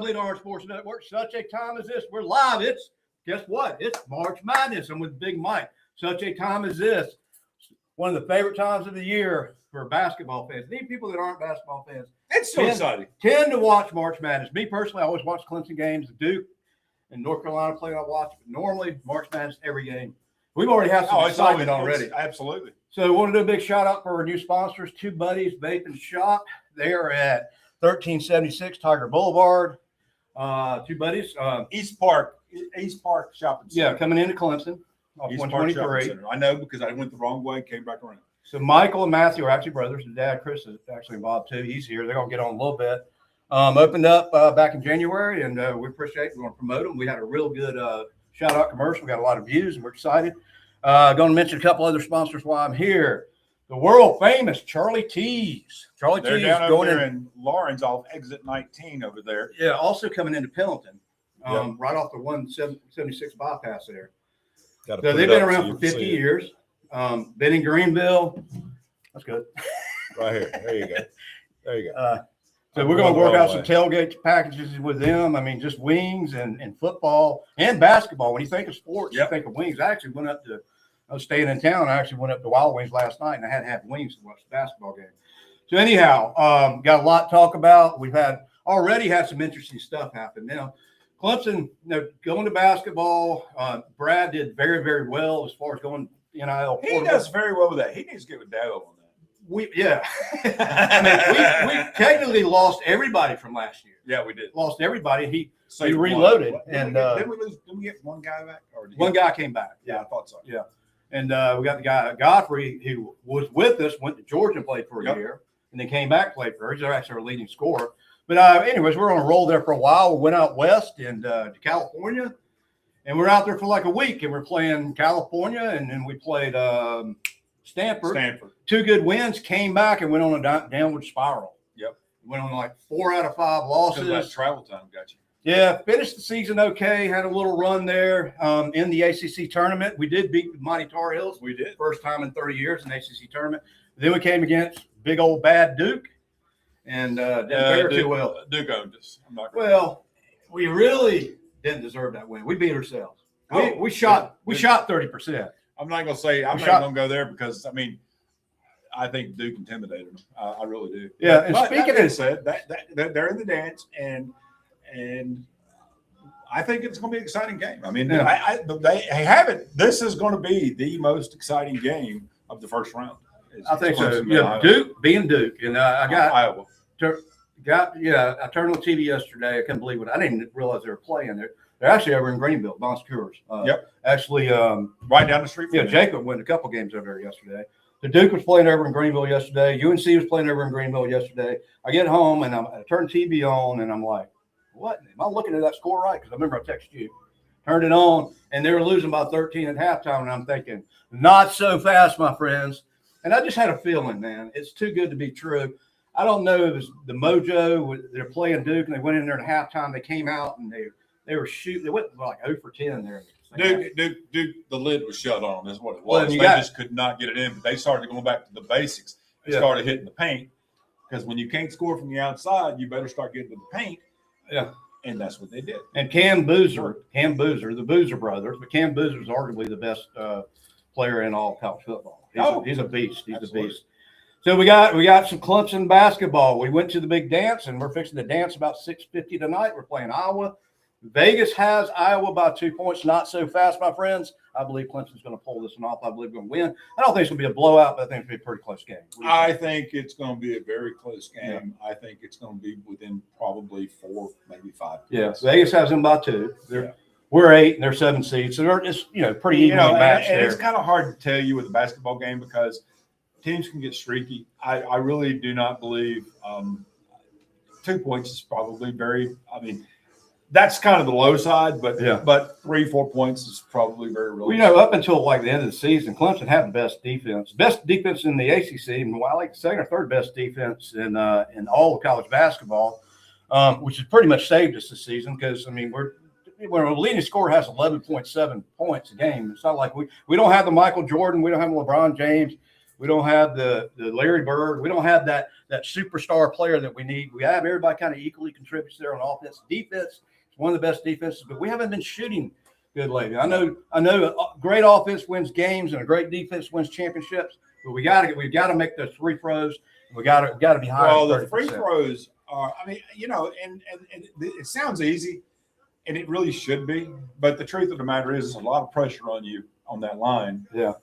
Lead Orange Sports Network. Such a time as this. We're live. Guess what? It's March Madness. I'm with Big Mike. Such a time as this. One of the favorite times of the year for basketball fans. Even people that aren't basketball fans. It's so exciting. Tend to watch March Madness. Me personally, I always watch Clemson games. Duke and North Carolina play, I watch. But normally, March Madness every game. We've already had some excitement already. Absolutely. So I want to do a big shout out for our new sponsors, Two Buddies Vape and Shop. They are at 1376 Tiger Boulevard. Two Buddies. East Park Shopping Center. Yeah, coming into Clemson off East Park 123. Shopping Center. I know because I went the wrong way, came back around. So Michael and Matthew are actually brothers. And Dad, Chris, is actually involved too. He's here. They're going to get on a little bit. Opened up back in January, and we appreciate it. We're going to promote them. We had a real good shout-out commercial. We got a lot of views, and we're excited. Going to mention a couple other sponsors while I'm here. The world-famous Charlie T's. Charlie They're T's down going over there in Lawrence off exit 19 over there. Yeah, also coming into Pendleton, Yep. right off the 176 bypass there. So So they've been around for 50 years. Been in Greenville. That's good. Right here. There you go. There you go. So we're going to work out some tailgate packages with them. I mean, just wings and football and basketball. When you think of sports, you think of wings. I actually went up to, I was staying in town. I actually went up to Wild Wings last night, and I had to have wings to watch the basketball game. So anyhow, got a lot to talk about. We've already had some interesting stuff happen. Now, Clemson, going to basketball, Brad did very, very well as far as going NIL. He does very well with that. He needs to get with Dabo on that. We technically lost everybody from last year. Yeah, we did. Lost everybody. He Saved reloaded, one. and Didn't we get one guy back? Or one guy came back. Yeah, I thought so. Yeah. And we got the guy Godfrey who was with us, went to Georgia and played for a year, and then came back, played for her. He's actually our leading scorer. But anyways, we're on a roll there for a while. We went out west and to California, and we're out there for like a week, and we're playing California, and then we played Stanford. 2 good wins, came back and went on a downward spiral. Yep. Went on like 4 out of 5 losses. Because that travel time got you. Yeah, finished the season okay. Had a little run there in the ACC tournament. We did beat the Mighty Tar Heels. We did. First time in 30 years in the ACC tournament. Then we came against big old bad Duke and didn't fare too well. Duke owned us. I'm not Well, we really didn't deserve that win. We beat ourselves. We shot 30%. I'm not going to say I'm not going to go there because, I mean, I think Duke intimidated them. I really do. Yeah, and but speaking that of said, that they're in the dance, and I think it's going to be an exciting game. I mean, they have it. This is going to be the most exciting game of the first round. I think so. Yeah, Duke being Duke, and I got Iowa. I turned on TV yesterday. I couldn't believe it. I didn't realize they were playing there. They're actually over in Greenville, Bon Secours. Yep. Actually, right down the street. Yeah, Jacob went a couple games over there yesterday. The Duke was playing over in Greenville yesterday. UNC was playing over in Greenville yesterday. I get home and I turn TV on and I'm like, what? Am I looking at that score right? Because I remember I texted you. Turned it on and they were losing by 13 at halftime. And I'm thinking, not so fast, my friends. And I just had a feeling, man, it's too good to be true. I don't know if it was the mojo. They're playing Duke and they went in there at halftime. They came out and they were shooting. They went like 0 for 10 there. Duke, the lid was shut on. Is what it was. They just could not get it in. But they started going back to the basics. They started hitting the paint because when you can't score from the outside, you better start getting to the paint. Yeah, and that's what they did. And Cam Boozer, the Boozer brothers, but Cam Boozer is arguably the best player in all college football. He's a beast. He's a beast. So we got some Clemson basketball. We went to the big dance, and we're fixing to dance about 6:50 tonight. We're playing Iowa. Vegas has Iowa by 2 points. Not so fast, my friends. I believe Clemson's going to pull this one off. I believe we're going to win. I don't think it's going to be a blowout, but I think it's going to be a pretty close game. I think it's going to be a very close game. Yeah. I think it's going to be within probably 4, maybe 5 points. Yeah, Vegas has them by 2. We're 8 and they're 7 seeds, so they're just pretty evenly matched and there. It's kind of hard to tell you with a basketball game because teams can get streaky. I really do not believe 2 points is probably very. I mean, that's kind of the low side, but 3-4 points is probably very realistic. Well, up until like the end of the season, Clemson had the best defense in the ACC, and I like the second or third best defense in all of college basketball, which has pretty much saved us this season because I mean when a leading scorer has 11.7 points a game, it's not like we don't have the Michael Jordan, we don't have LeBron James, We don't have the Larry Bird. We don't have that superstar player that we need. We have everybody kind of equally contributes there on offense. Defense is one of the best defenses, but we haven't been shooting good lately. I know a great offense wins games and a great defense wins championships, but we've got to make those free throws. We got to be higher. Well, than the 30%. free throws are, I mean, and it sounds easy, and it really should be, but the truth of the matter is there's a lot of pressure on you on that line. Yeah.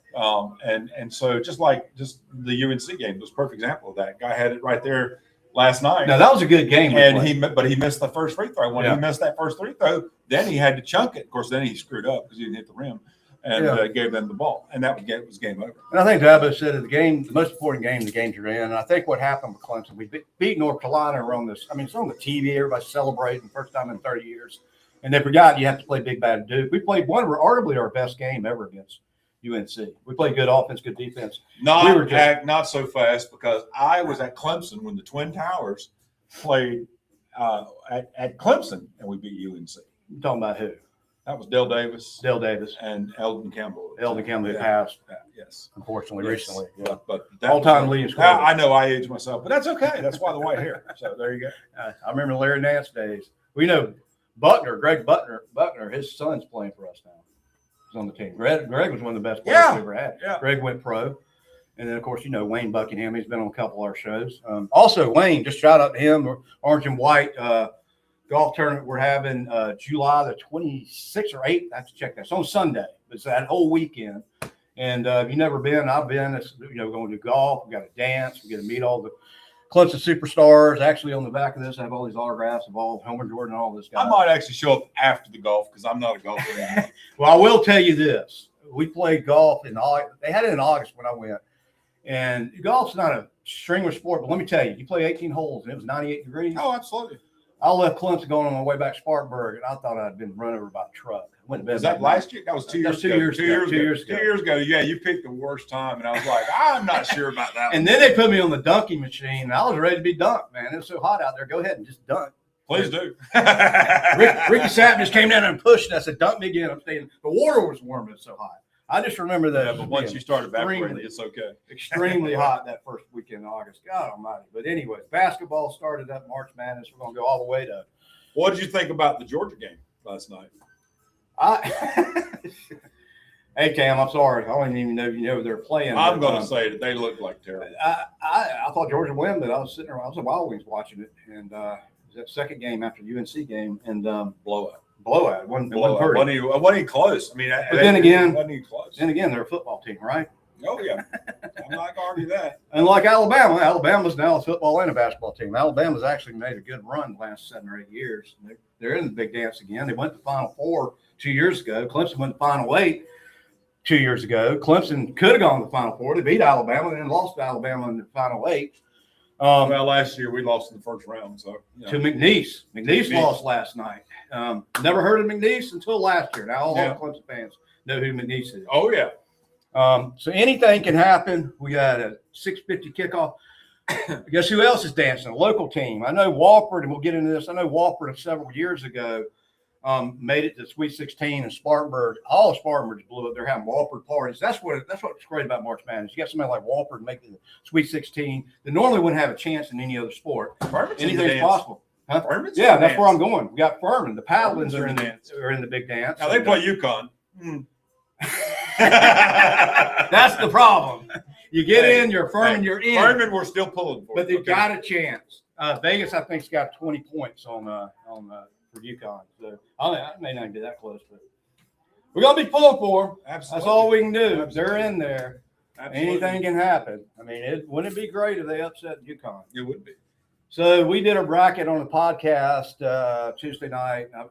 And so just the UNC game was a perfect example of that. Guy had it right there last night. Now that was a good game. And he missed the first free throw. When Yeah. he missed that first free throw, then he had to chunk it. Of course, then he screwed up because he didn't hit the rim and gave them the ball. And that was game over. And I think Dabo said at the most important game the games are in. And I think what happened with Clemson, we beat North Carolina. We're on this. I mean, it's on the TV. Everybody's celebrating first time in 30 years. And they forgot you have to play Big Bad Duke. We played arguably our best game ever against UNC. We played good offense, good defense. Not so fast, because I was at Clemson when the Twin Towers played at Clemson, and we beat UNC. You're talking about who? That was Dale Davis. Dale Davis. And Eldon Campbell. Eldon Campbell passed. Yes. Unfortunately, Yes. recently. Yeah. But all-time leading scorer. I know I aged myself, but that's okay. That's why the white hair. So there you go. I remember Larry Nance days. We know Greg Buckner, his son's playing for us now. He's on the team. Greg was one of the best players we ever had. Yeah. Greg went pro. And then, of course, Wayne Buckingham. He's been on a couple of our shows. Also, Wayne, just shout out to him. Orange and White golf tournament we're having July the 26th or 8th. I have to check that. It's on Sunday. It's that whole weekend. And if you've never been, I've been. It's, we're going to do golf. We got to dance. We get to meet all the Clemson superstars. Actually, on the back of this, I have all these autographs of all Homer Jordan and all this guys. I might actually show up after the golf because I'm not a golfer anymore. Well, I will tell you this. We played golf in August. They had it in August when I went. And golf's not a strenuous sport, but let me tell you, you play 18 holes and it was 98 degrees. Oh, absolutely. I left Clemson going on my way back to Spartanburg, and I thought I'd been run over by a truck. I went to bed. Was that last year? That was 2 years ago. 2 years ago. 2 years ago. Yeah, you picked the worst time, and I was like, I'm not sure about that. And then they put me on the dunking machine, and I was ready to be dunked, man. It was so hot out there. Go ahead and just dunk. Please do. Ricky Sapp just came down and pushed, and I said, dunk me again. I'm staying. The water was warm. It was so hot. I just remember that. Yeah, but once you start evaporating, it's okay. Extremely hot that first weekend in August. God almighty. But anyways, basketball started up March Madness. We're going to go all the way to. What did you think about the Georgia game last night? Hey, Cam, I'm sorry. I don't even know they're playing. I'm going to say that they looked like terrible. I thought Georgia won, but I was sitting around. I was at Wild Wings watching it, and it was that second game after the UNC game, and blowout. It wasn't Wasn't close. I mean, but then again, wasn't even close. Then again, they're a football team, right? Oh yeah, I'm not going to argue that. And like Alabama's now a football and a basketball team. Alabama's actually made a good run the last 7 or 8 years. They're in the big dance again. They went to Final Four 2 years ago. Clemson went to Final 8 2 years ago. Clemson could have gone to the Final Four. They beat Alabama and then lost to Alabama in the Final 8. Well, last year we lost in the first round, so to McNeese. McNeese lost last night. Never heard of McNeese until last year. Now all Clemson fans know who McNeese is. Oh yeah. So anything can happen. We got a 6:50 kickoff. Guess who else is dancing? A local team. I know Walford, and we'll get into this. I know Walford several years ago made it to Sweet 16 in Spartanburg. All of Spartanburg blew it. They're having Walford parties. That's what's great about March Madness. You got somebody like Walford making the Sweet 16 that normally wouldn't have a chance in any other sport. Anything's possible. Huh? Yeah, that's where I'm going. We got Furman. The Paladins are in the big dance. Now they play UConn. That's the problem. You get in, you're Furman, you're in. Furman, we're still pulling for. But they've got a chance. Vegas, I think, has got 20 points on for UConn. So I may not be that close, but we're gonna be pulling for them. Absolutely. That's all we can do. They're in there. Absolutely. Anything can happen. I mean, wouldn't it be great if they upset UConn? It would be. So we did a bracket on the podcast Tuesday night. I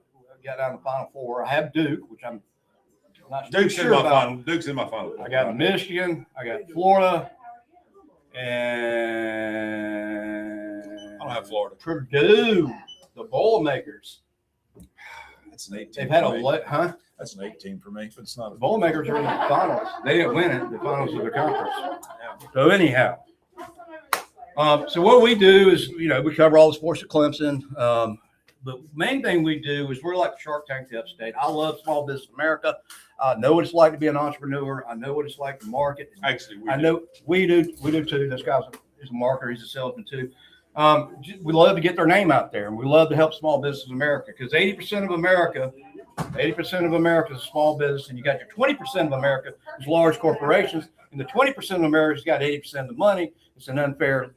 got down to the Final Four. I have Duke, which I'm not Duke's sure in my about. final. Duke's in my final. I got Michigan. I got Florida. And I don't have Florida. Purdue, the Boilermakers. That's an 18. They've had a That's an 18 for me, but it's not. The Boilermakers are in the finals. They didn't win it. The finals of the conference. So anyhow, so what we do is, we cover all the sports at Clemson. But the main thing we do is we're like Shark Tank to Upstate. I love Small Business America. I know what it's like to be an entrepreneur. I know what it's like to market. Actually, I know we do too. This guy's is a marketer. He's a salesman too. We love to get their name out there, and we love to help small business in America because 80% of America is small business, and you got your 20% of America is large corporations, and the 20% of America's got 80% of the money. It's an unfair.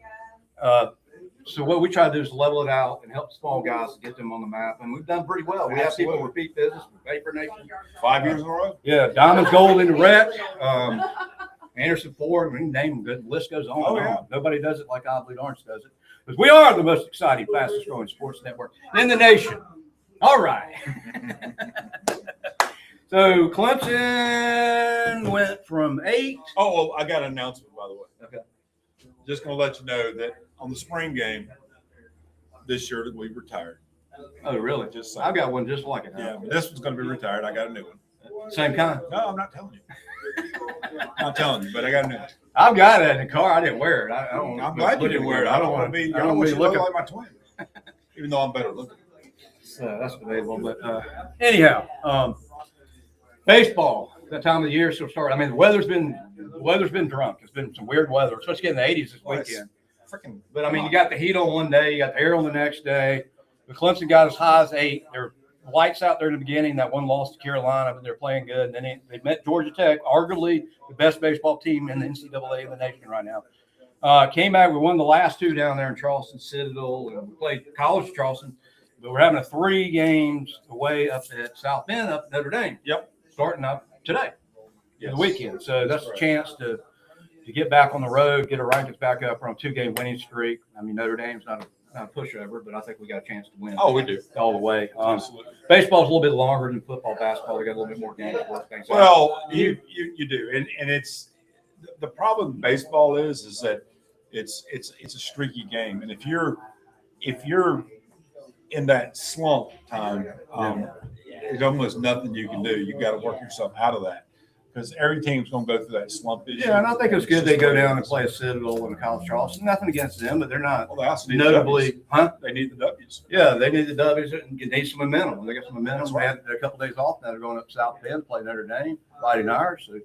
So what we try to do is level it out and help small guys to get them on the map, and we've done pretty well. We have people repeat business with Paper Nation. 5 years in a row. Yeah, Diamonds Gold in the Rec, Anderson Ford. We can name them good. The list goes on. Oh, and yeah. on. Nobody does it like I Bleed Orange does it, because we are the most exciting, fastest growing sports network in the nation. All right. So Clemson went from 8. Oh, well, I got an announcement, by the way. Okay. Just going to let you know that on the spring game this year that we retired. Oh, really? Just saying. I've got one just like it. Yeah, but this one's going to be retired. I got a new one. Same kind. No, I'm not telling you. I'm not telling you, but I got a new one. I've got it in the car. I didn't wear it. I don't. I'm glad you didn't wear it. I don't want to be. I don't want you to look like my twin, even though I'm better looking. So that's debatable. But anyhow, baseball. That time of the year still started. I mean, the weather's been drunk. It's been some weird weather, especially in the 80s this weekend. Freaking. But I mean, you got the heat on one day, you got the air on the next day. The Clemson got as high as 8. There were lights out there in the beginning. That one lost to Carolina, but they're playing good. And then they met Georgia Tech, arguably the best baseball team in the NCAA in the nation right now. Came back. We won the last 2 down there in Charleston Citadel, and we played College of Charleston. But we're having a 3 games away up at South Bend, up at Notre Dame. Yep. Starting up today, Yes. the weekend. So that's a chance to get back on the road, get our rankings back up. We're on a 2-game winning streak. I mean, Notre Dame's not a pushover, but I think we got a chance to win. Oh, we do. All the way. Absolutely. Baseball's a little bit longer than football, basketball. We got a little bit more games to work things out. Well, you do, and it's the problem with baseball is that it's a streaky game, and if you're in that slump time, there's almost nothing you can do. You got to work yourself out of that because every team's going to go through that slump issue. Yeah, and I think it's good they go down and play a Citadel and a College Charleston. Nothing against them, but they're not Well, they also need notably, the huh? They need the W's. Yeah, they need the W's and need some momentum. They got some momentum. That's They right. had a couple days off. Now they're going up South Bend to play Notre Dame, Fighting Irish. So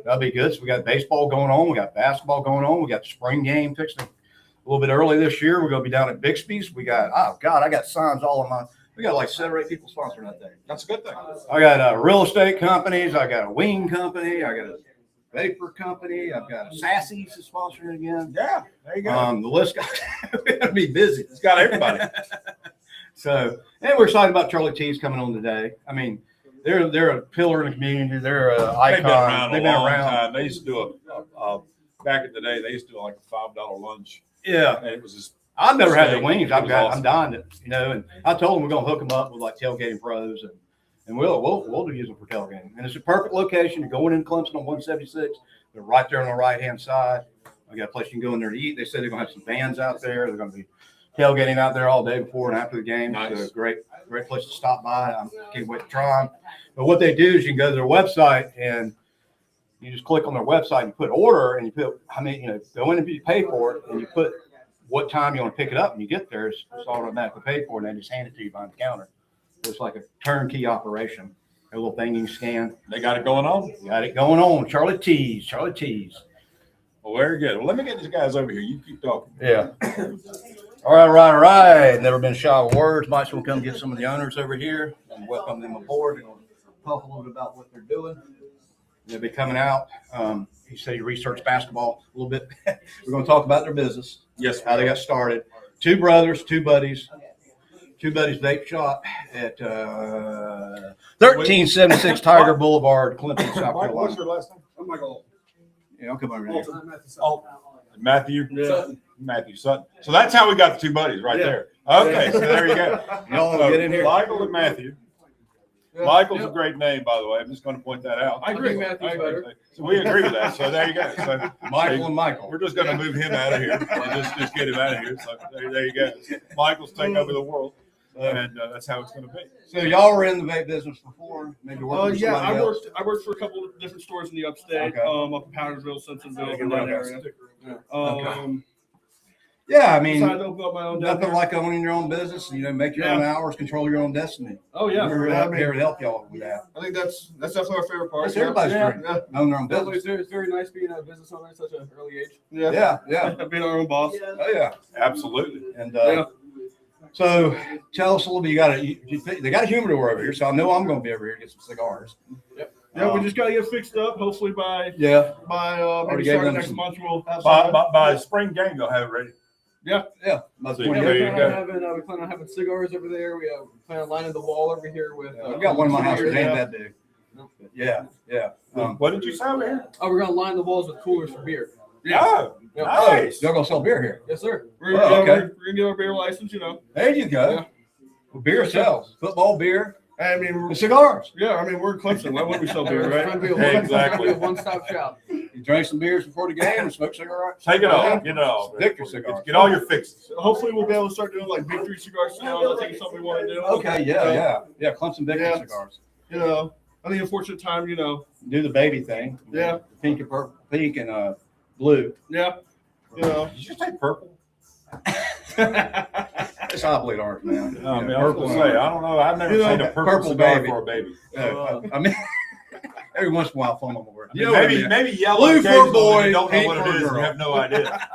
that'll be good. So we got baseball going on. We got basketball going on. We got the spring game fixed a little bit early this year. We're going to be down at Bixby's. We got, oh, God, I got signs all on my – we got like 7 or 8 people sponsoring that thing. That's a good thing. I got real estate companies. I got a wing company. I got a vapor company. I've got a Sassy's sponsoring again. Yeah, there you go. The list got we're gonna be busy. It's got everybody. So, and we're excited about Charlie T's coming on today. I mean, they're a pillar in the community. They're an icon. They've been around a long time. They used to do a back in the day. They used to do like a $5 lunch. Yeah, And it was just. I've never had the wings. It was awesome. I'm dying to, and I told them we're gonna hook them up with like tailgating pros, and we'll use them for tailgating. And it's a perfect location. You're going in Clemson on 176. They're right there on the right hand side. I got a place you can go in there to eat. They said they're gonna have some bands out there. They're gonna be tailgating out there all day before and after the game. Nice. So great place to stop by. I can't wait to try them. But what they do is you can go to their website and you just click on their website and put order, and you put how many, go in and you pay for it, and you put what time you want to pick it up, and you get there, it's automatically paid for, and they just hand it to you behind the counter. So it's like a turnkey operation. A little thing you can scan. They got it going on. Got it going on. Charlie T's. Well, very good. Well, let me get these guys over here. You keep talking. Yeah. All right. Never been shy of words. Might as well come get some of the owners over here and welcome them aboard. They're going to talk a little bit about what they're doing. They'll be coming out. He said he researched basketball a little bit. We're going to talk about their business. Yes. How they got started. 2 brothers, 2 buddies. 2 buddies vape shop at 1376 Tiger Boulevard, Clemson, South Mike, what's Carolina. your last name? I'm Michael. Yeah, I'll come over here. Oh, Matthew. Yeah. Matthew Sutton. So that's how we got the 2 buddies right Yeah. there. Okay, so there you go. Y'all want to get in here? Michael and Matthew. Michael's a great name, by the way. I'm just going to point that out. I agree, Matthew's better. So we agree with that. So there you go. So Michael and Michael. we're just going to move him out of here. Just get him out of here. So there you go. Michael's taking over the world, and that's how it's going to be. So y'all were in the vape business before? Maybe working with Yeah, somebody else? I worked for a couple of different stores in the upstate, Okay. up in Powdersville, Simpsonville, in that area. Yeah, I mean, decided to open up my own. down nothing here. like owning your own business. Make your own hours, control your own destiny. Oh yeah, We're I mean, here to help y'all with that. I think that's definitely our favorite part. That's everybody's yeah. dream. Yeah. Own their own Definitely, business. it's very nice being a business owner at such an early age. Yeah. Yeah. Being our own boss. Oh yeah. Absolutely. And Yeah. so tell us a little bit. They got a humidor over here, so I know I'm going to be over here to get some cigars. Yeah, we just gotta get fixed up. Hopefully by Yeah. maybe gave starting them next some- month we'll have By, some. by spring game, they'll have it ready. Yeah. So Yeah, There we you plan on having cigars over there. We plan on lining the wall over here with. I've got one in my house that coolers. ain't that big. Yeah. What did you say over here? Oh, we're gonna line the walls with coolers for beer. Oh, Yep. nice. Y'all gonna sell beer here? Yes, sir. We're, Oh, okay. we're gonna get our beer license, There you go. Yeah. Well, beer sells. Football, beer, I mean, and cigars. we're in Clemson. Why wouldn't we sell beer, We're trying to right? be a Exactly. one-stop shop. You drink some beers before the game and smoke cigarettes. Take it off. Get it off. Victory cigar. Get all your fixes. Hopefully we'll be able to start doing like victory cigar sales. I think it's something we want to do. Okay, yeah. Clemson Victory Yeah. cigars. I think unfortunate time, Do the baby thing. Yeah. Pink and purple, pink and blue. yeah. Did you just take purple? It's obviously orange, man. I mean, I was gonna say, I don't know. I've never seen a purple purple cigar baby. for a baby. I mean, every once in a while, fun on the word. I mean, maybe yellow. Blue for a occasionally, boy, you don't know pink what for a it is. You girl. have no idea.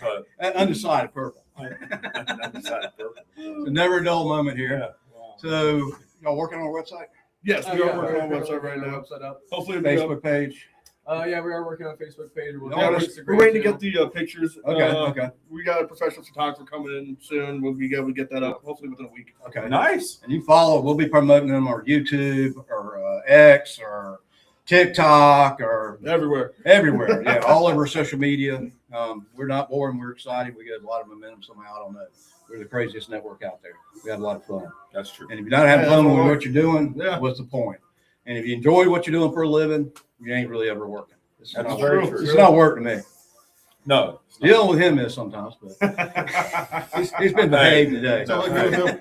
But Undecided purple. undecided purple. It's never a dull moment here. Yeah. Wow. So, y'all working on our website, Yes, we Oh, are yeah, working on we're website right working on now. website up. Hopefully it'll be up. Facebook page? Yeah, we are working on a Facebook page. Yeah, We're waiting to get the pictures. Okay. We got a professional photographer coming in soon. We'll be able to get that up hopefully within a week. Okay. Nice. And you follow, we'll be promoting them on YouTube or X or TikTok or Everywhere. everywhere. Yeah, all over social media. We're not boring. We're excited. We get a lot of momentum somehow. I don't know. We're the craziest network out there. We have a lot of fun. That's true. And if you're not having Yeah, fun that's with all what you're doing, Yeah. what's the point? And if you enjoy what you're doing for a living, you ain't really ever working. It's That's not very work. true. It's not work to me. No. it's not. Dealing with him is sometimes, but he's been behaved today. So like, good with him.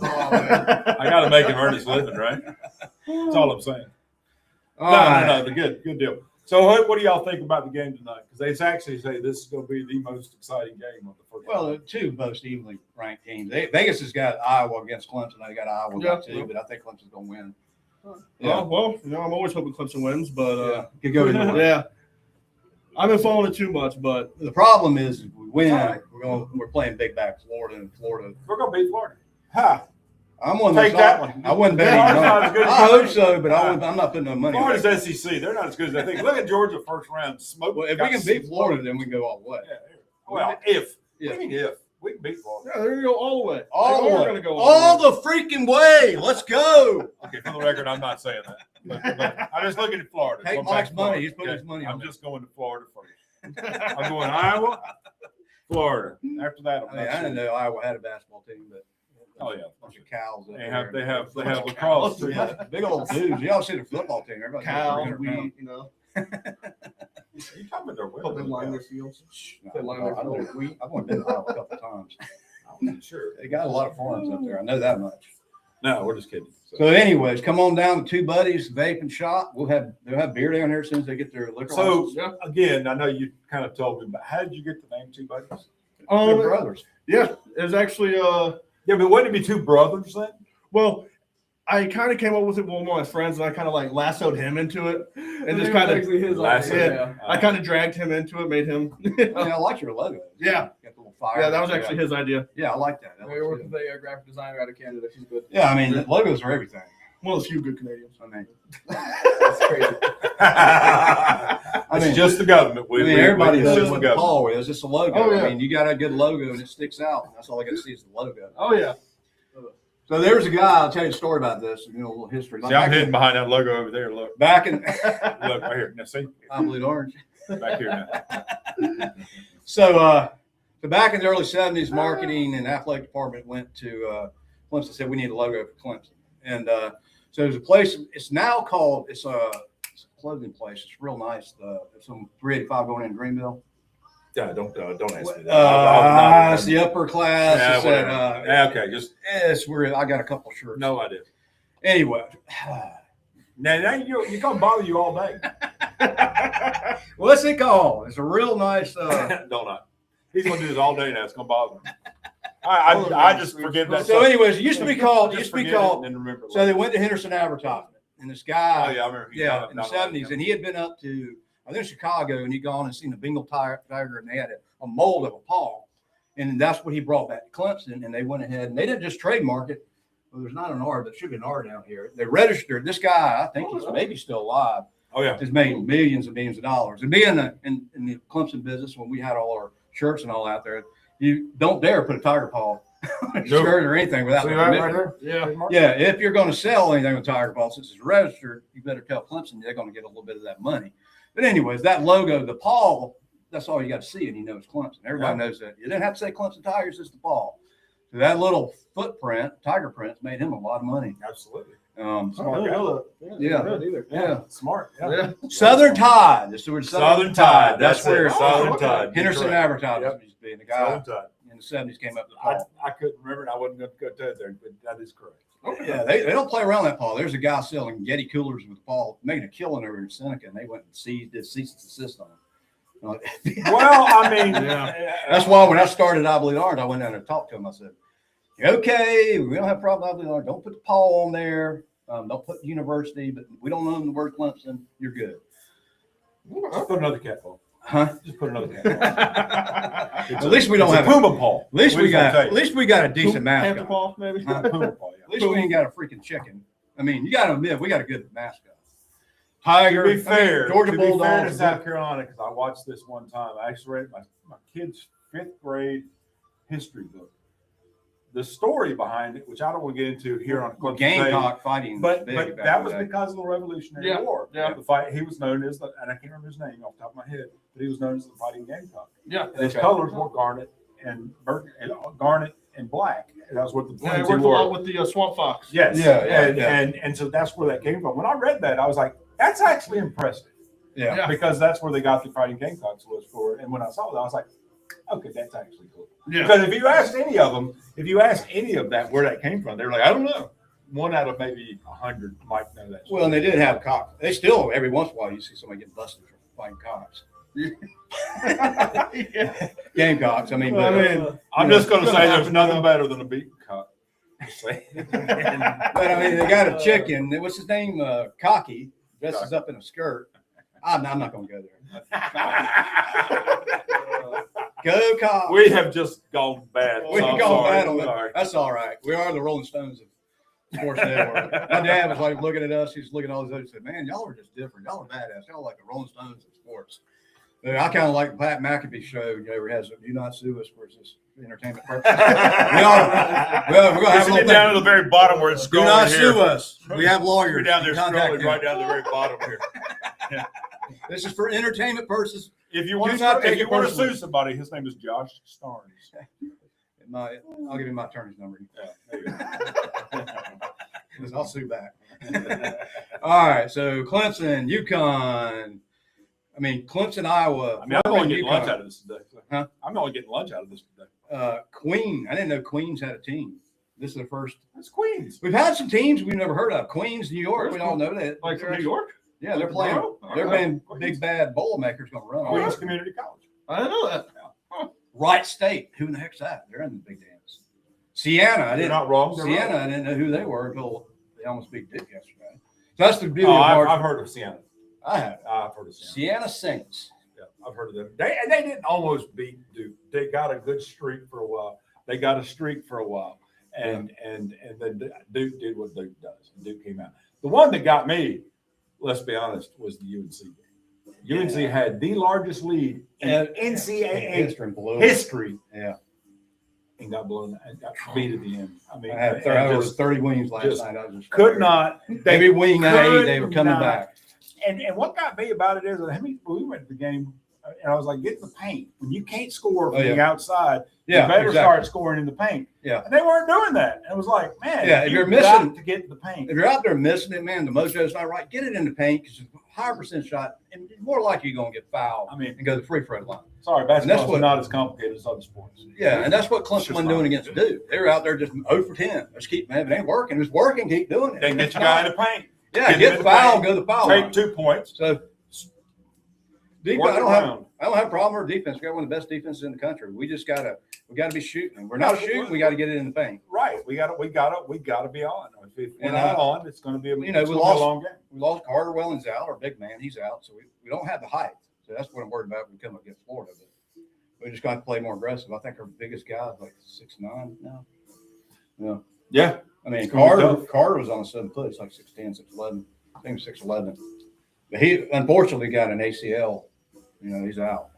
Oh, man. I got to make him earn his living, right? That's all I'm saying. All right. No. Good deal. So, what do y'all think about the game tonight? Because they actually say this is going to be the most exciting game of the first. Well, the two most evenly ranked teams. Vegas has got Iowa against Clemson. They got Iowa by two, but I think Clemson's going to win. Yeah. Well, I'm always hoping Clemson wins, but Could go either way. yeah. I've been following it too much, but The problem is, if we win, we're playing big back Florida, and Florida. We're going to beat Florida. Ha! I'm one. Take that one. I wouldn't bet Yeah, any Florida's not money. as good as I you hope think. so, but I'm not putting no money. on it. Florida's SEC. They're not as good as I think. Look at Georgia first round. Smoke. Well, if we can beat Florida, then we can go all the way. Yeah. Well, if. Yeah. What do you mean if? We can beat Florida. yeah, they're gonna go all the way. All They the are way. gonna go All the way. the freaking way. Let's go. Okay, for the record, I'm not saying that. But I'm just looking at Florida. Take Going back Mike's to money. Florida. He's putting Okay, his money on I'm it. just going to Florida first. I'm going Iowa, Florida. After that, I'm I mean, not I didn't sure. know Iowa had a basketball team, but Oh yeah, bunch of cows. up they have there. they have lacrosse. too. Yeah, big old dudes. You all see the football team. Everybody's Cows, 300 pounds. wheat, you know. You talking about their Hope they women? line their fields. No, They line their fields. I've only been to Iowa a couple times. I wasn't sure. They got a lot of farms up there. I know that much. No, we're just kidding. So, anyways, come on down to Two Buddies Vape and Shop. They'll have beer down here as soon as they get their liquor So license. Yeah. again, I know you kind of told me, but how did you get the name Two Buddies? They're brothers. Yeah, it was actually Yeah, but wouldn't it be two brothers then? well, I kind of came up with it with one of my friends, and I kind of like lassoed him into it, and just kind of actually his Last idea. year. Yeah. I kind of dragged him into it, made him. Yeah, I like your logo. Yeah. Got the little fire. Yeah, that was actually his idea. Yeah, I like that. That We looks worked good. with a graphic designer out of Canada. She's good. Yeah, I mean, logos are everything. One of the few good Canadians. I mean, That's crazy. It's just the government. everybody it's knows just the what government. Paul is. It's a logo. Oh, yeah. I mean, you got a good logo and it sticks out. That's all I got to see is the logo. Oh yeah. So there was a guy. I'll tell you a story about this. You know, a little history. See, I'm hidden behind that logo over there. Look, Back in, look right here. Now see, I believe orange. back here now. So back in the early '70s, marketing and athletic department went to Clemson. Said we need a logo for Clemson, and so there's a place. It's now called. It's a clothing place. It's real nice. It's on 385 going in Greenville. Yeah, don't ask me that. It's the upper class. Yeah, It's whatever. at, Yeah, okay, just it's where I got a couple shirts. no idea. Anyway, Now you gonna bother you all day. what's it called? It's a real nice. Don't I? He's going to do this all day now. It's going to bother me. I just forget that. So, anyways, it used to be called. Just And then remember. so they went to Henderson Advertisement, and this guy. Oh yeah, I remember. Yeah, in the 70s, and he had been up to, I think, Chicago, and he'd gone and seen the Bengal tiger, and they had a mold of a paw, and that's what he brought back to Clemson, and they went ahead, and they didn't just trademark it. Well, there's not an R, but there should be an R down here. They registered this guy. I think he's maybe still alive. Oh yeah. Has made millions and millions of dollars. And being in the Clemson business, when we had all our shirts and all out there, you don't dare put a tiger paw on your shirt or anything without permission. Yeah, if you're going to sell anything with tiger paw, since it's registered, you better tell Clemson they're going to get a little bit of that money. But anyways, that logo, the paw, that's all you got to see, and you know it's Clemson. Everybody knows that. You didn't have to say Clemson Tigers, it's the paw. So that little footprint, tiger prints, made him a lot of money. Absolutely. Smart guy. Yeah. Smart. Yeah. Southern Tide. This is where Southern Tide. That's where Southern Tide. Henderson Advertising used to be. And the guy Southern Tide. in the 70s came up with the paw. I couldn't remember, and I wasn't going to go to there, but that is correct. Yeah, they don't play around that paw. There's a guy selling Yeti coolers with paw, making a killing over in Seneca, and they went and did cease and desist on him. Well, I mean, That's why when I started I Believe Orange, I went down and talked to him. I said, okay, we don't have a problem with I Believe Orange. Don't put the paw on there. Don't put university, but we don't own the word Clemson. You're good. just put another cat paw. Huh? Just put another cat paw. At least we don't have a puma paw. At least we got a decent Panther mascot. paw, maybe. Puma paw, yeah. At least we ain't got a freaking chicken. I mean, you got to admit, we got a good mascot. Tiger. To be fair, Georgia to be fair to Bulldogs. South Carolina, because I watched this one time. I actually read my kid's 5th grade history book. The story behind it, which I don't want to get into here on Clemson Gamecock fighting. but was big back that in was the day. because of the Revolutionary Yeah, War. yeah. The fight, he was known as, and I can't remember his name off the top of my head, but he was known as the Fighting Gamecock. Yeah. And his Okay. colors were garnet and black. And that was what the Yeah, he Twins worked a wore. lot with the Swamp Fox. Yes. Yeah, And so that's where that came from. When I read that, I was like, that's actually impressive. Yeah. Yeah. Because that's where they got the Fighting Gamecocks was for. And when I saw that, I was like, okay, that's actually cool. Yeah. Because if you asked any of that where that came from, they're like, I don't know. One out of maybe 100 might know that. Well, and they did have cock. They still, every once in a while, you see somebody get busted for fighting cocks. Yeah. Gamecocks. I mean, Well, but, I mean, I'm just going to say there's nothing better than a beaten cock. but I mean, they got a chicken. What's his name? Cocky. Dresses up in a skirt. I'm not going to go there. Go Cock. We have just gone bad. We've So I'm gone sorry. bad on that. Sorry. That's all right. We are the Rolling Stones of sports network. My dad was like looking at us. He's looking at all these others. He said, "Man, y'all are just different. Y'all are badass. Y'all are like the Rolling Stones of sports." I kind of like the Pat McAfee show. You know, where he has "Do Not Sue Us" for this entertainment purpose. We're gonna have a Isn't little it down thing. to the very bottom where it's Do scrolling not here? sue us. We have lawyers. You're down there Contact scrolling them. right down the very bottom here. This is for entertainment purposes. If you Do want not to, take it personally. sue somebody, his name is Josh Starnes. I'll give you my attorney's number. Yeah, there you go. I'll sue back. All right, so Clemson, UConn. I mean, Clemson, Iowa. I mean, I'm only getting lunch UConn. out of this today. Huh? I'm only getting lunch out of this today. Queen. I didn't know Queens had a team. This is the first. It's Queens. We've had some teams we've never heard of. Queens, New York. We all know that. Like from New York? Yeah, they're playing. Bro? They're Okay. being big bad Boilermakers going to run. Queens Community College. I didn't know that. Wright State. Who in the heck's that? They're in the big dance. Siena. I They're didn't. not wrong. They're Siena. right. I didn't know who they were until they almost beat Duke yesterday. So that's the beauty Oh, of I've March. heard of Siena. I have. I've heard of Siena. Siena Saints. Yeah, I've heard of them. They didn't almost beat Duke. They got a good streak for a while. And then Duke did what Duke does. Duke came out. The one that got me, let's be honest, was the UNC game. UNC had the largest lead in NCAA history Yeah. and got blown and got beat at the end. I mean, I had and 30 wings last just night. I was just could not. Maybe wing A, they were could coming not. back. And what got me about it is, we went to the game, and I was like, get in the paint. When you can't score from the outside, Yeah, you better exactly. start scoring in the paint. Yeah. And they weren't doing that. And it was like, man, Yeah, if you're got missing- to get in the paint. If you're out there missing it, man, the mojo's not right. Get it in the paint because it's a higher percent shot, and more likely you're going to get fouled I mean, and go to the free throw line. sorry, that's basketball's what- not as complicated as other sports. Yeah, and that's what It's Clemson just wasn't not. doing against Duke. They were out there just 0 for 10. Just keep, man, if it ain't working, if it's working, keep doing it. They get your guy in the paint. Yeah, get get in the foul, paint, go to the foul Take line. 2 points. So Defense, work I don't have a problem with defense. We got one of the best defenses in the country. We gotta be shooting. If we're not shooting, we got to get it in the paint. Right. We gotta be on. If we're And, not on, it's going to be a, you know, it's we gonna be a lost- long game. We lost Carter Welling's out, our big man. He's out, so we don't have the height. So that's what I'm worried about when we come up against Florida. But we just got to play more aggressive. I think our biggest guy is like 6'9" now. Yeah. Yeah. I mean, It's gonna be Carter was on the 7 foot. It's like 6'10", 6'11". I think 6'11". But he unfortunately got an ACL. You know, he's out.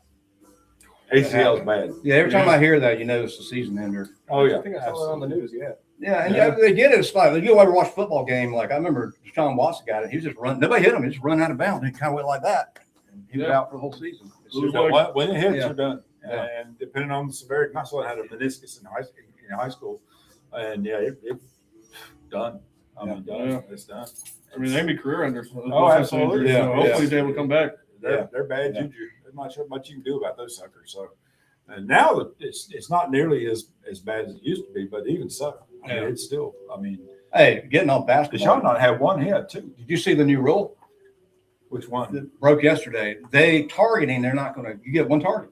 ACL's bad. Yeah, every time I hear that, you know it's a season ender. Oh yeah. I think I saw it on the news. Yeah. Yeah, and they get it. It's like you ever watch a football game? Like I remember Sean Watson got it. He was just running. Nobody hit him. He just run out of bounds. And he kind of went like that. And he was out for the whole season. It's just- When it hits, Yeah. you're done. Yeah. And depending on the severity, my son had a meniscus in high school, and yeah, it done. I mean, done. Yeah. It's done. I mean, they be career enders. Oh, absolutely. Yeah. So hopefully he's able to come back. They're bad Yeah. juju. There's not sure much you can do about those suckers. So, and now it's not nearly as bad as it used to be, but even so, I mean, Yeah. it's still. I mean, Hey, getting on Deshaun basketball. not had one hit too. Did you see the new rule Which one? that broke yesterday? They targeting. They're not going to. You get one target.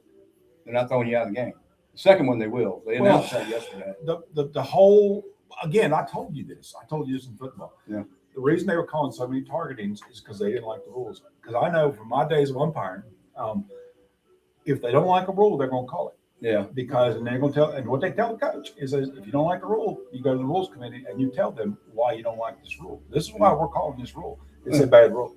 They're not throwing you out of the game. The second one they will. They announced that yesterday. The whole again. I told you this. I told you this in football. Yeah. The reason they were calling so many targetings is because they didn't like the rules. Because I know from my days of umpiring, if they don't like a rule, they're going to call it. Yeah. Because and they're going to tell, and what they tell the coach is that if you don't like the rule, you go to the rules committee and you tell them why you don't like this rule. This is why we're calling this rule. It's a bad rule.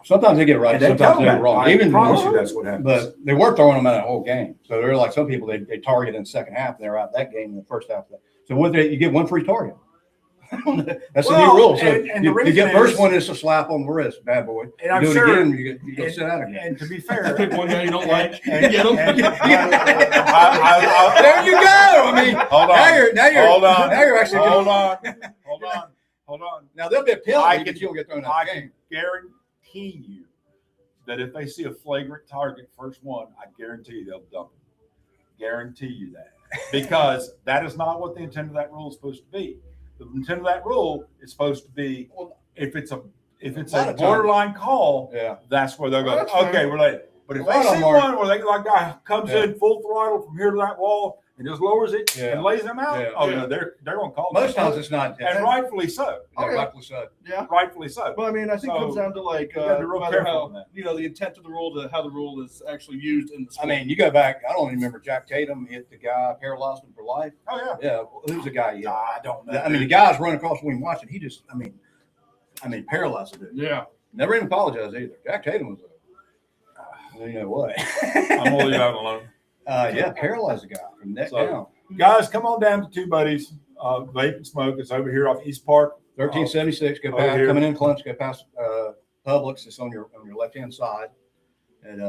Sometimes they get it right. And they Sometimes tell they them get it that. wrong. I Even promise you that's what happens. But they were throwing them out the whole game. So they're like some people they target in the second half. And they're out that game in the first half. So what you get one free target. That's the new rule. So and the you reason get first is- one is a slap on the wrist, bad boy. And I'm you do sure- it again, you get sit out again. And to be fair, Pick one guy you don't like. And- Get him. and- There you go. I mean, Hold on. now you're Hold on. now you're actually Hold good. on. Hold on. Now there'll be a I penalty, can- but you'll get thrown out I of the can game. guarantee you that if they see a flagrant target first one, I guarantee you they'll dump it. Guarantee you that. Because that is not what the intent of that rule is supposed to be. The intent of that rule is supposed to be if it's a lot of times- borderline call, Yeah. that's where they're going, That's fair. okay, we're late. But if A lot they of see them are- one where they like guy comes Yeah. in full throttle from here to that wall and just lowers it Yeah. and lays them out, Yeah. oh yeah, they're going to call Most that. times it's not. And rightfully so. Yeah, Okay. rightfully so. Yeah. Rightfully so. Well, I mean, I think it comes So, down to like you gotta be real whether careful how on that. the intent of the rule to how the rule is actually used in the I sport. mean, you go back. I don't even remember Jack Tatum hit the guy, paralyzed him for life. Oh yeah. Yeah, who's the guy? Yeah, I don't know. I mean, the guy's running across the wing watching. He just, I mean, paralyzed the dude. yeah. Never even apologized either. Jack Tatum was you know what? I'm gonna leave that alone. Yeah, paralyzed the guy from neck So- down. Guys, come on down to Two Buddies. Vape and Smoke. It's over here off East Park. 1376. Go over past, here. coming in Clemson. Go past Publix. It's on your left hand side. And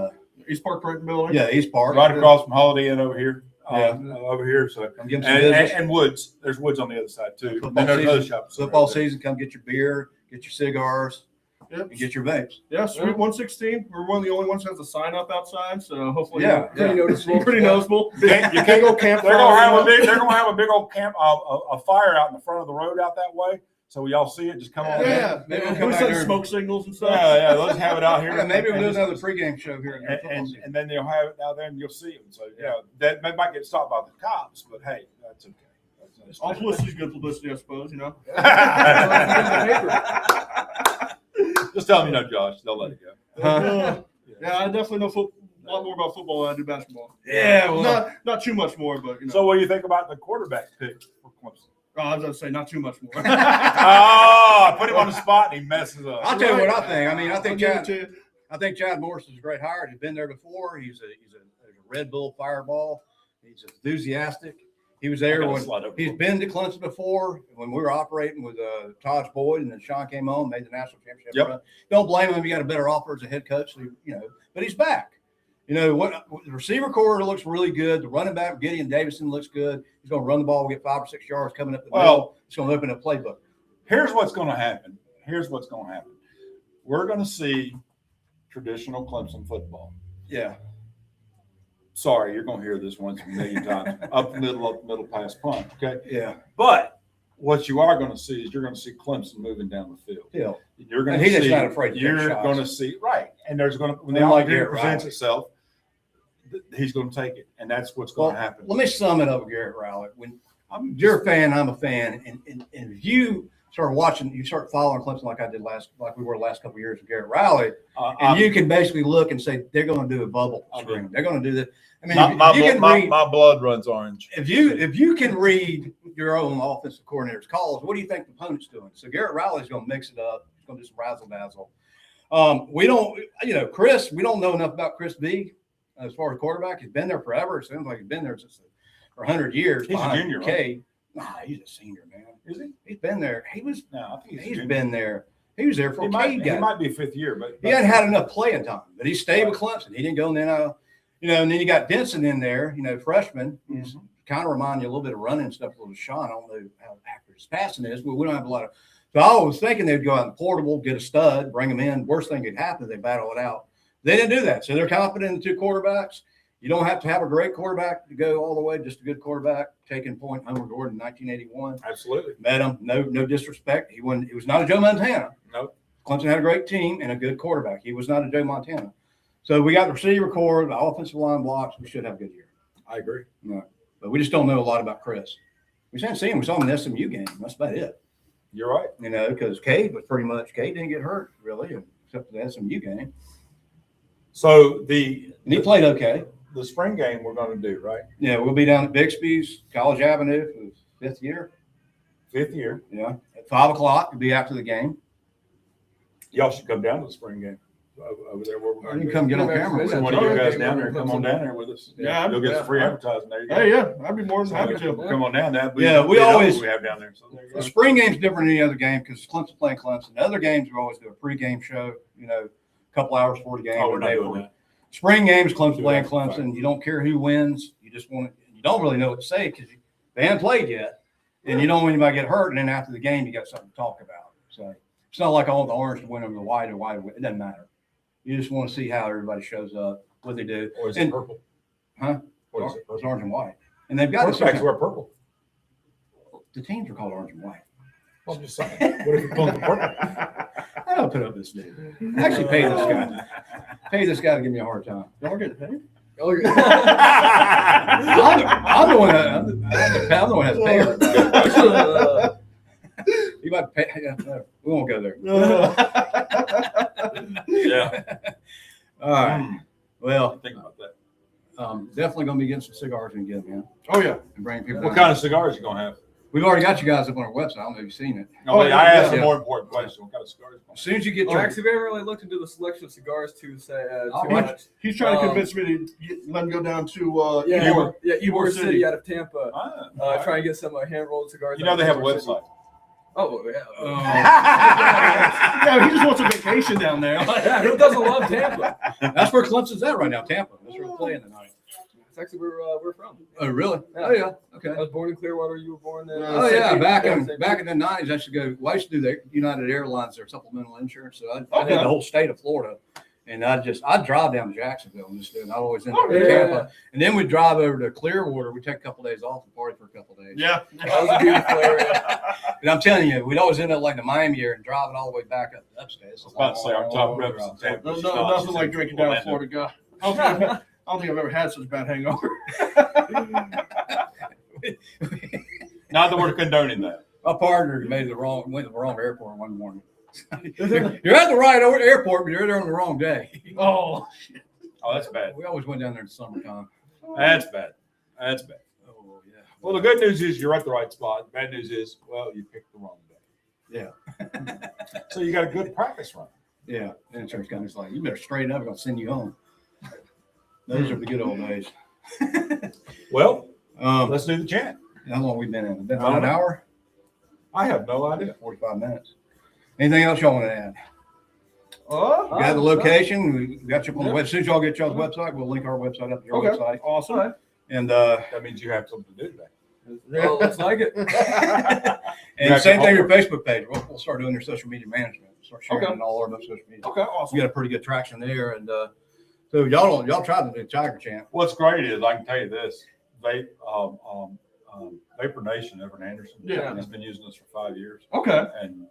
East Park Print Building. yeah, East Park. Right across from Holiday Inn over here. Yeah. Over here. So Come give them some business. and Woods. There's Woods on the other side too. Football And there's season- other shops. Football season. Come get your beer, get your cigars, Yep. and get your vapes. Yeah, Suite 116. We're one of the only ones that has a sign up outside, so hopefully, Yeah, Pretty noticeable. pretty noticeable. You can't go campfire. They're gonna have a big old camp, a fire out in the front of the road out that way. So y'all see it, just come on. Yeah, Maybe yeah. we'll come We back send there. smoke signals and stuff. Yeah, let's have it out here. Yeah, maybe we'll do And another pregame show here. in and, football and, season. and then they'll have it out there and you'll see them. So yeah, that they might get stopped by the cops, but hey, that's okay. That's All publicity is good publicity, I suppose. Just tell them you know Josh. They'll let it go. Yeah, I definitely know a lot more about football than I do basketball. Yeah, well, Not too much more, but So what do you think about the quarterback pick for Clemson? I was going to say not too much more. I put him on the spot and he messes up. I'll tell you what I think. I mean, I I'll think give it Chad. to you. I think Chad Morris is a great hire. He's been there before. He's a Red Bull fireball. He's enthusiastic. He was there when he's been to Clemson before when we were operating with Todd Boyd, and then Sean came on, made the national championship. Yep. Run. Don't blame him if he got a better offer as a head coach. But he's back. The receiver corps looks really good. The running back Gideon Davison looks good. He's going to run the ball, get 5 or 6 yards coming up the middle. It's going to open a playbook. Here's what's going to happen. We're going to see traditional Clemson football. Yeah. Sorry, you're going to hear this once a million times. Up middle, pass punt. Okay. Yeah. But what you are going to see is you're going to see Clemson moving down the field. Yeah. You're going And to he's see. not afraid to take You're shots. going to see right. and there's going to when the Unlike opportunity Garrett presents Riley. itself, he's going to take it, and that's what's going to happen. Let me sum it up with Garrett Riley. When I'm you're a fan, I'm a fan, and if you start watching, you start following Clemson like I did like we were the last couple of years with Garrett Riley, and you can basically look and say they're going to do a bubble screen. They're going to do that. I mean, my blood runs orange. if you can read your own offensive coordinator's calls, what do you think the opponent's doing? So Garrett Riley's going to mix it up. He's going to do some razzle dazzle. We don't, Chris. We don't know enough about Chris B. As far as quarterback. He's been there forever. It seems like he's been there since for 100 years. He's a junior, right? Nah, he's a senior, man. Is he? He's been there. He was. No, I think He's been there. He was there for He might be fifth year, but he hadn't had enough playing time. But he stayed with Clemson. He didn't go in there. And then you got Denson in there. Freshman. He's kind of remind you a little bit of running stuff with Sean. I don't know how accurate his passing is, but we don't have a lot of. So I was thinking they'd go out in the portable, get a stud, bring him in. Worst thing could happen, they battle it out. They didn't do that. So they're confident in the two quarterbacks. You don't have to have a great quarterback to go all the way, just a good quarterback. Taking point, Homer Gordon, 1981. absolutely. Met him, no disrespect. He was not a Joe Montana. Nope. Clemson had a great team and a good quarterback. He was not a Joe Montana. So we got the receiver core, the offensive line blocks. We should have a good year. I agree. But we just don't know a lot about Chris. We didn't see him. We saw him in the SMU game. That's about it. You're right. Because Cade didn't get hurt really, except for the SMU game. So And he played okay. the spring game we're going to do, right? Yeah, we'll be down at Bixby's, College Avenue for the fifth year. Fifth year. Yeah, at 5 o'clock to be after the game. Y'all should come down to the spring game over there. Where we're You going can to come get on Yeah, camera. yeah. one of you guys down there. Come on down there with us. Yeah, you'll get yeah. some free advertising. There you go. Hey, yeah, I'd be more than happy to. Come on down. That Yeah, we know always- what we have down there. So there you go. The spring game's different than any other game because Clemson playing Clemson. The other games we always do a pregame show, a couple hours before the game. Oh, we're or not day doing before. that. Spring games, Clemson Do playing that. Clemson. You don't care who wins. You just want to, you don't really know what to say because they haven't played yet. And you don't want anybody to get hurt. And then after the game, you got something to talk about. So it's not like I want the orange to win over the white or white. It doesn't matter. You just want to see how everybody shows up, what they do. Or is And- it purple? Huh? Or is it It's purple? orange and white. And they've got Quarterbacks wear purple. the teams are called orange and white. I'm just saying. What if you're pulling purple? I don't put up this dude. Actually, pay this guy. Pay this guy to give me a hard time. Y'all getting paid? Oh, yeah. I'm the one that has to pay everybody. You might pay. Yeah, no, we won't go there. Yeah. All right. Well, Think about that. definitely going to be getting some cigars and get them in Oh, yeah. and bring people. What down. kind of cigars you gonna have? We've already got you guys up on our website. I don't know if you've seen it. No, wait, yeah, I asked yeah. a more important question. What kind of cigars? As soon as you get Oh, your actually, we haven't really looked into the selection of cigars too All too right. much. He's trying to convince me to let him go down to Ybor City. City out of Tampa. Ah, Try and get some hand rolled cigars. you know out they of have a Ybor City. website. Oh yeah. Yeah, he just wants a vacation down there. Yeah, who doesn't love Tampa? that's where Clemson's at right now, Tampa. That's where we're playing tonight. It's actually where we're from. Oh, really? Yeah. Oh, yeah. Okay. I was born in Clearwater. You were born in. Oh yeah, back in St. the '90s, I used to go. Well, I used to do the United Airlines their supplemental insurance, so I did Okay. the whole state of Florida, and I'd drive down to Jacksonville and just do it. I'd always end up in yeah. Tampa, and then we'd drive over to Clearwater. We'd take a couple days off and party for a couple days. Yeah. That was a beautiful area. And I'm telling you, we'd always end up like the Miami area and driving all the way back up upstate. It's I was about to say our top drive. reps in Tampa. No, She's no, not. nothing She's like in drinking down a Orlando. Florida guy. I don't think I've ever had such a bad hangover. Not that we're condoning that. My partner went to the wrong airport one morning. You're at the right airport, but you're there on the wrong day. Oh, Oh, that's bad. We always went down there in the summertime. That's bad. That's bad. Oh yeah. Well, the good news is you're at the right spot. The bad news is, well, you picked the wrong day. Yeah. So you got a good practice run. Yeah, the insurance company's like, you better straighten up. I'm gonna send you home. Those are the good old days. Well, Um, let's do the chant. how long we been in? Been about an hour, I have no idea. 45 minutes. Anything else y'all want to add? oh, We got the location. We got you up on the website. As soon as y'all get y'all's website, we'll link our website up to your okay, website. awesome. And That means you have something to do today. Well, looks like it. and same thing with your Facebook page. We'll start doing your social media management. Start sharing Okay. it all over social media. Okay, awesome. We got a pretty good traction there, and so y'all tried to do Tiger Chant. What's great is I can tell you this: Vapor Nation, Everett Anderson, Yeah. has been using this for 5 years, Okay. and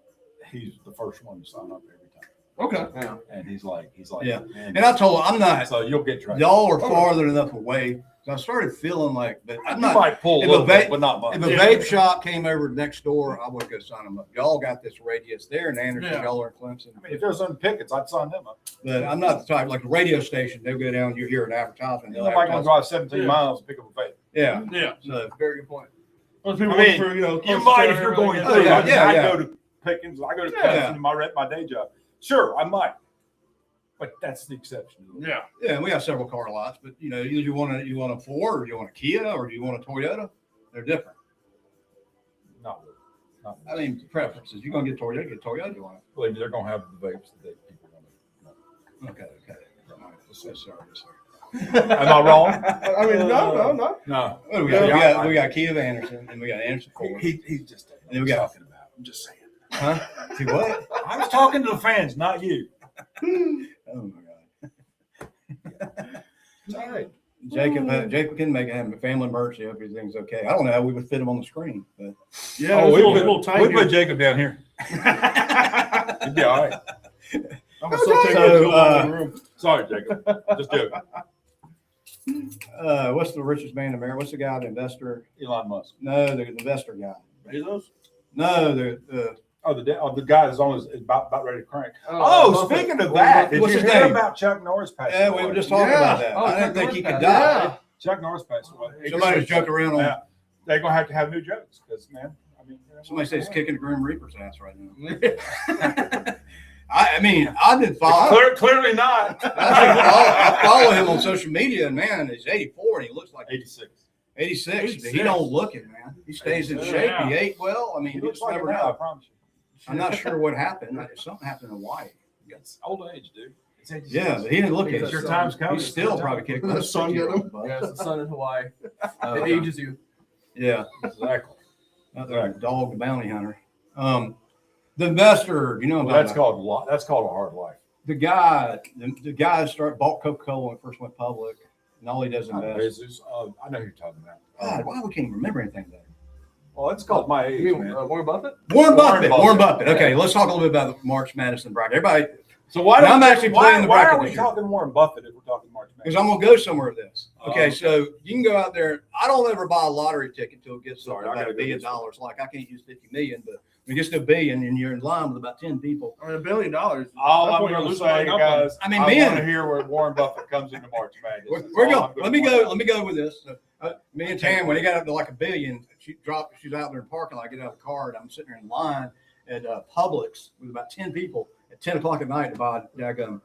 he's the first one to sign up every time. Okay. Yeah. And he's like, Yeah. man. And I told him, I'm not. So you'll get trained. Y'all are farther enough away. So I started feeling like, but I'm You not. might pull a if little a bit, va- but not much. If a vape shop came over next door, I would go sign them up. Y'all got this radius there in Anderson. Yeah. Y'all are in Clemson. I mean, if there's some pickets, I'd sign them up. But I'm not the type like a radio station. They'll go down, you hear an advertisement. They'll Nobody gonna advertise. drive 17 Yeah. miles to pick up a vape. Yeah. Yeah. So Very good point. Those people I mean, for, You close might to if you're town, going like, through. yeah, I mean, yeah, I yeah. go to Pickens, I go to Yeah. Clemson, my day job. Sure, I might. But that's the exception. Yeah. yeah, we have several car lots, but you want a Ford or you want a Kia or do you want a Toyota? They're different. Not really. I mean, preferences. You're gonna get Toyota, get Toyota. You want Believe me, they're gonna have the vapes that people want. it? Okay. All right. Yes, sir. Am I wrong? I mean, no. No. What do we got? Yeah, we got Kia Anderson and we got Anderson Ford. He's just And then we got- talking about. I'm just saying. Huh? See what? I was talking to the fans, not you. Oh my God. It's all right. Jacob can make a family merch if everything's okay. I don't know how we would fit him on the screen, but Yeah, Oh, it's we a little tight put here. Jacob down here. He'd be all right. I'm gonna still take So, it to one room. Sorry, Jacob. Just joking. what's the richest man in America? What's the guy, the investor? Elon Musk. No, the investor guy. Bezos? No, the The guy that's on is about ready to crank. Buffett. Speaking of Warren that, Buffett. did What's you his hear name? about Chuck Norris passing yeah, we away? were just talking Yeah. about that. Oh, I didn't Chuck think he Norris could passed. die. Chuck Norris passed away. Somebody was joking around on. Yeah. They're gonna have new jokes because man, I mean, Somebody says he's kicking the Grim Reaper's ass right now. I mean, I did follow. Clearly not. I follow him on social media, and man, he's 84 and he looks like 86. 86. 86. He don't look it, man. He stays in shape. Yeah. He ate well. I mean, He you looks just like never it now, I know. promise you. I'm not sure what happened. Something happened in Hawaii. It's old age, dude. It's 86. Yeah, but he didn't look it. It's Your time's coming. He's still probably kicking. The sun get him? Yeah, it's the sun in Hawaii. Oh, It okay. ages you. Yeah, Exactly. not like dog the bounty hunter. The investor, you know Well, about that's that. called that's called a hard life. The guy bought Coca-Cola when it first went public, and all he does is invest. Jesus, I know who you're talking about. God, why we can't even remember anything today? Well, it's called my age, You mean man. Warren Buffett? Warren Buffett. Buffett. Warren Buffett. Okay, let's talk a little bit about the March Madness bracket. Everybody, So why And don't I'm actually playing the why bracket are we this year. talking Warren Buffett if we're talking March because Madness? I'm gonna go somewhere with this. Okay, Oh. so you can go out there. I don't ever buy a lottery ticket until it gets Sorry, to I about gotta $1 go billion. this way. Like I can't use 50 million, but when it gets to $1 billion and you're in line with about 10 people. I mean, $1 billion. All That's I'm what going you're to losing say, money up on. guys, I mean, I man. want to hear where Warren Buffett comes into March Madness. We're That's going. all I'm gonna Let me point go. out. Let me go with this. Me and Tam, when he got up to like $1 billion, she's out there in the parking lot. I get out of the car, and I'm sitting there in line at Publix with about 10 people at 10 o'clock at night to buy daggum.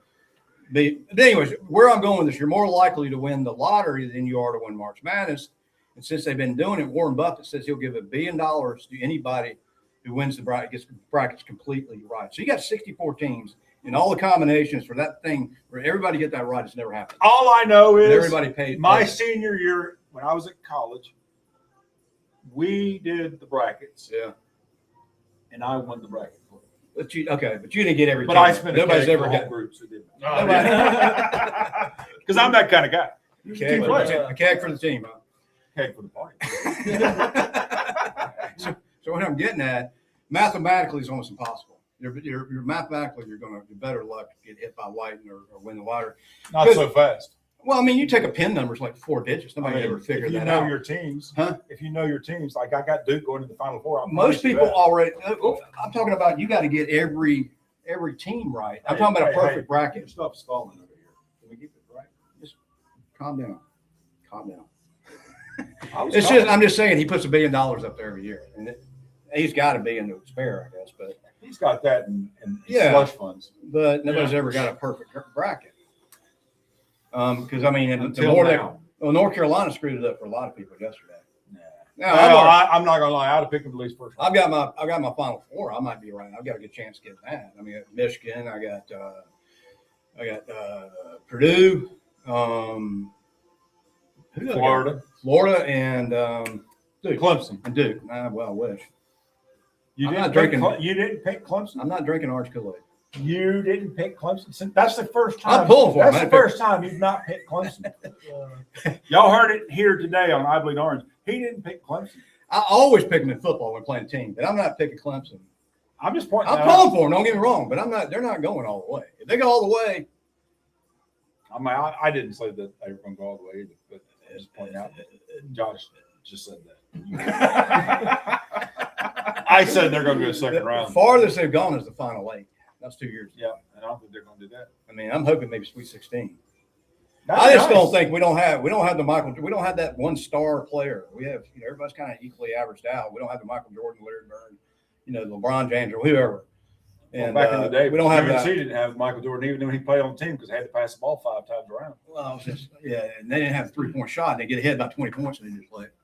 But anyways, where I'm going with this, you're more likely to win the lottery than you are to win March Madness. And since they've been doing it, Warren Buffett says he'll give $1 billion to anybody who wins the bracket, gets the brackets completely right. So you got 64 teams, and all the combinations for that thing where everybody get that right. It's never happened. All I know And is everybody paid. my senior year when I was at college, we did the brackets, Yeah. and I won the bracket. But you didn't get every. But team. I spent Nobody's a ever whole got. groups who did Oh, because I'm that kind of guy. Keg for, a keg for the team. Huh? Keg for the party. So what I'm getting at, mathematically, is almost impossible. You're mathematically, you're better luck to get hit by lightning or win the lottery. Not so fast. Well, I mean, you take a pin number, it's like 4 digits. Nobody ever figured if you that know out. your teams, Huh? If you know your teams, like I got Duke going to the Final Four. I'm Most people that. already. I'm talking about you got to get every team right. I'm talking about a perfect bracket. Stop stalling over here. Can we get it right? Calm down. Calm down. I was It's calling. just I'm just saying he puts $1 billion up there every year, and he's got to be in the spare, I guess. But He's got that in Yeah. slush funds. nobody's ever got a perfect bracket. Because I mean, the Until more now. North Carolina screwed it up for a lot of people yesterday. Nah. Now, I'm not gonna lie. I'd have picked him at least first. I've got my Final Four. I might be right. I've got a good chance to get that. I mean, Michigan. I got Purdue. Who else I got? Florida, and Duke. Clemson. And Duke. Well, I wish. You I'm didn't not pick drinking- you didn't pick Clemson. I'm not drinking orange Kool-Aid. You didn't pick Clemson. That's the first time. I'm pulling for him. That's the first time you've not picked Clemson. Y'all heard it here today on I Bleed Orange. He didn't pick Clemson. I always pick them in football when playing team, but I'm not picking Clemson. I'm just pointing I'm out. pulling for them. Don't get me wrong, but I'm not. They're not going all the way. If they go all the way, I mean, I didn't say that they were going to go all the way either, but I'm just pointing out that Josh just said that. I said they're going to go second the round. farthest they've gone is the final 8. That's 2 years. Yeah, and I don't think they're going to do that. I mean, I'm hoping maybe Sweet 16. That'd I be just nice. don't think we don't have that one star player. We have, everybody's kind of equally averaged out. We don't have the Michael Jordan, Larry Bird, LeBron James or whoever. And back in the day, we don't have UNC that. didn't have Michael Jordan even when he played on the team because they had to pass the ball 5 times around. Well, it's just, and they didn't have a 3-point shot. They get ahead by 20 points and they just play it.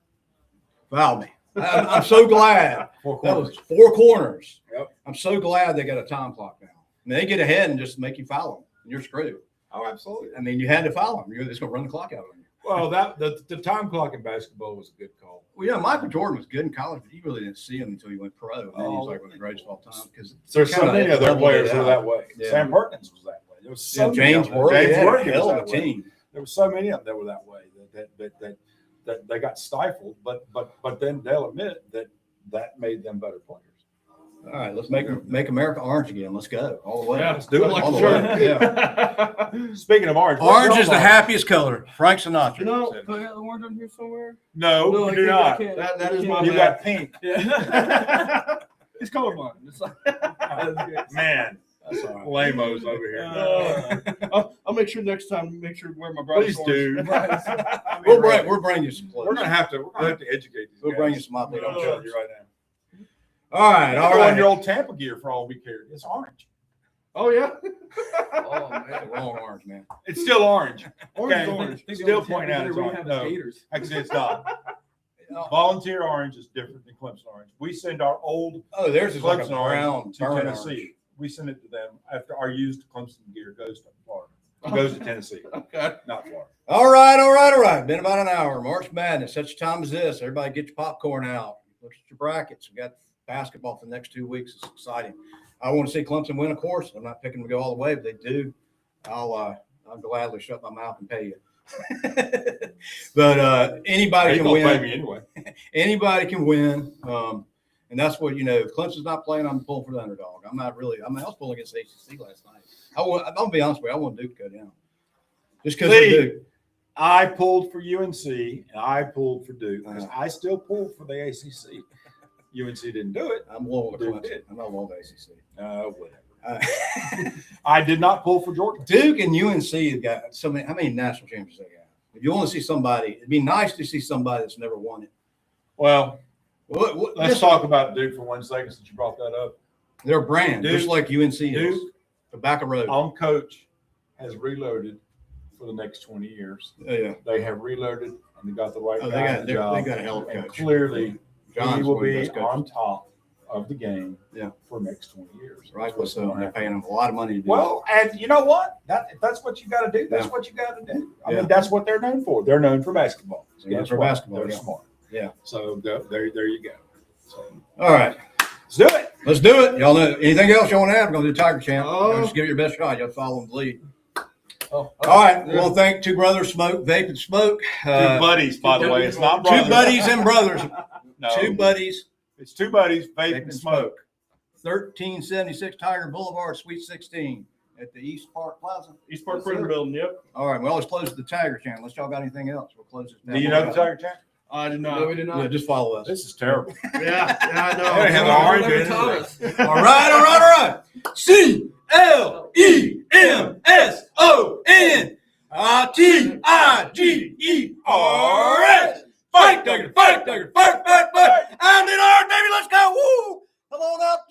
Foul me. I'm so glad. Four That corners. was 4 corners. Yep. I'm so glad they got a time clock now. I mean, they get ahead and just make you foul them, and you're screwed. Oh, absolutely. I mean, you had to foul them. You're just going to run the clock out on you. Well, the time clock in basketball was a good call. Well, yeah, Michael Jordan was good in college, but you really didn't see him until he went pro. And then he's like one of the greatest of all time. Because There's so many other players who were that way. Yeah. Sam Perkins was that way. There was so many James of them. Worthy, James had Worthy a hell was of a that way. team. There were so many of them that were that way that they got stifled. But then they'll admit that made them better players. All right, let's make America orange again. Let's go all the way. Yeah, Let's do it. I like All the the shirt. way. Yeah. Speaking of orange, what's Orange your is the happiest color. Frank Sinatra. No, do I got the orange on here somewhere? No, No, you I do can't- I not. can't. That is my You bad. got pink. Yeah. It's colorblind. It's like, that's good. Man, That's all right. lame-os over here. I'll make sure next time. Make sure to wear my brightest Please do. orange. I mean, We'll bring you some We're clothes. gonna have to educate these We'll guys. bring you some I'm updated telling shirts. you right now. All right, all On right. your old Tampa gear for all we cared. It's orange. Oh yeah. Oh That's man, the wrong orange, man. It's still orange. Orange is Okay. orange. I think Still the point out it's we orange. have No. the Gators. Actually, it's not. Volunteer orange is different than Clemson orange. We send our old Oh, theirs is like a Clemson brown, orange to burnt Tennessee. orange. We send it to them after our used Clemson gear goes to Florida. It goes to Tennessee, Okay. not Florida. All right. Been about an hour. March Madness, such a time as this. Everybody get your popcorn out. Look at your brackets. We got basketball for the next 2 weeks. It's exciting. I want to see Clemson win, of course. I'm not picking them to go all the way, but they do. I'll gladly shut my mouth and pay you. But anybody They can gonna pay win. me anyway. Anybody can win. And that's what, if Clemson's not playing, I'm pulling for the underdog. I'm not really. I was pulling against the ACC last night. I'll be honest with you. I want Duke to go down. Just because See, Duke. I pulled for UNC and I pulled for Duke because I still pulled for the ACC. UNC didn't do it. I'm loyal to Duke Clemson. did. I'm not loyal to ACC. Whatever. I did not pull for Georgia. Duke and UNC have got so many. How many national champions they got? If you want to see somebody, it'd be nice to see somebody that's never won it. Well, Let's let's talk about Duke for 1 second since you brought that up. Their brand, Duke- just like UNC is. Duke Tobacco Road. on coach has reloaded for the next 20 years. Yeah. They have reloaded and they got the right Oh, guy in the they job. got a hell of a And coach. clearly, John's he will one of the be best coaches. on top of the game Yeah. for the next 20 years. Right. That's what's So going they're on. paying them a lot of money to do Well, and you know what? If that's what you got to do. That's Yeah. what you got to do. I Yeah. mean, that's what they're known for. They're known for basketball. They're known Guess for what? basketball, They're yeah. smart. Yeah. So there you go. So it. All right. let's do it. Let's do it. Y'all know anything else you want to add? We're going to do Tiger Champ. Oh. Just give it your best shot. You'll follow them lead. Oh, All right. We want to thank two brothers, Smoke, Vape, and Smoke. Two buddies, by the way. It's not brothers. Two buddies and brothers. No, Two buddies. It's two buddies, vape Vape and and smoke. 1376 Tiger Boulevard, Suite 16 at the East Park Plaza. East Park Prison Building. Yep. All right. We always close the Tiger Channel. Unless y'all got anything else, we'll close it. Do you know the Tiger Champ? I did not. no, we did not. Yeah, just follow us. This is terrible. Yeah, I know. They have an orange in it. Thomas. All right. CLEMSON. Fight, Tiger, fight, Tiger, fight, fight, fight. I'm in our baby. Let's go. Woo. Come on up.